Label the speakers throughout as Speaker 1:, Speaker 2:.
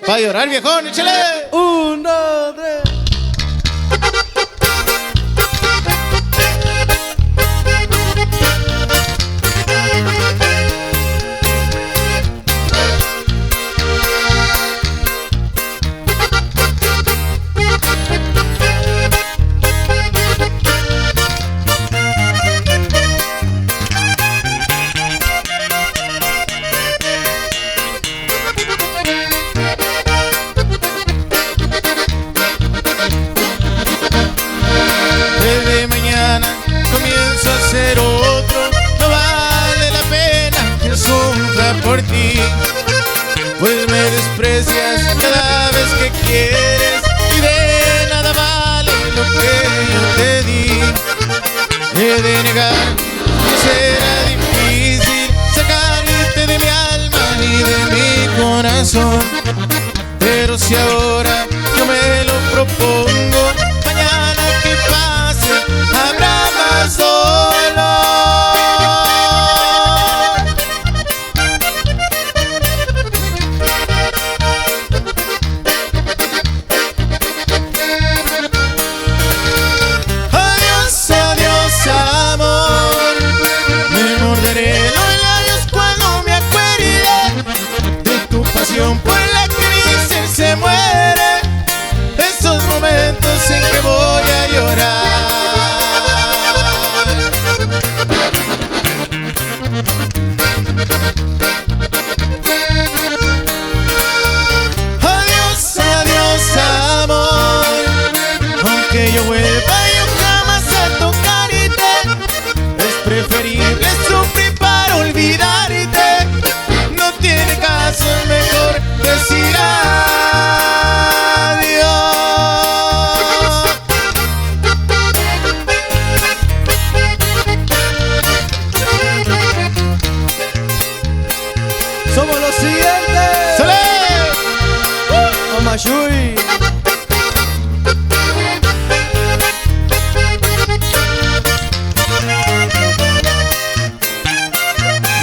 Speaker 1: Pa' llorar, viejón, échale.
Speaker 2: 1, 2, 3.
Speaker 1: Comienzo a ser otro, no vale la pena que sufra por ti, pues me desprecias cada vez que quieres y de nada vale lo que yo te di. He de negar que será difícil sacarte de mi alma y de mi corazón, pero si ahora yo me lo propongo, mañana que pase habrá más dolor. Adiós, adiós, amor. Me morderé los labios cuando me acuerde de tu pasión por la que mi ser se muere. Esos momentos en que voy a llorar. Adiós, adiós, amor. Aunque yo vuelva yo jamás a tocarte, es preferible sufrir para olvidarte. No tiene caso, es mejor decir adiós.
Speaker 2: Somos los siguientes.
Speaker 1: ¡Sale!
Speaker 2: Amayuy.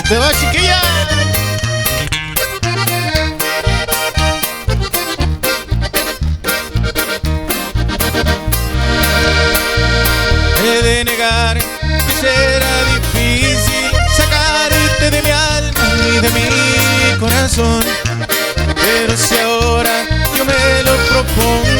Speaker 1: ¡Te va, chiquilla! He de negar que será difícil sacarte de mi alma y de mi corazón, pero si ahora yo me lo propongo,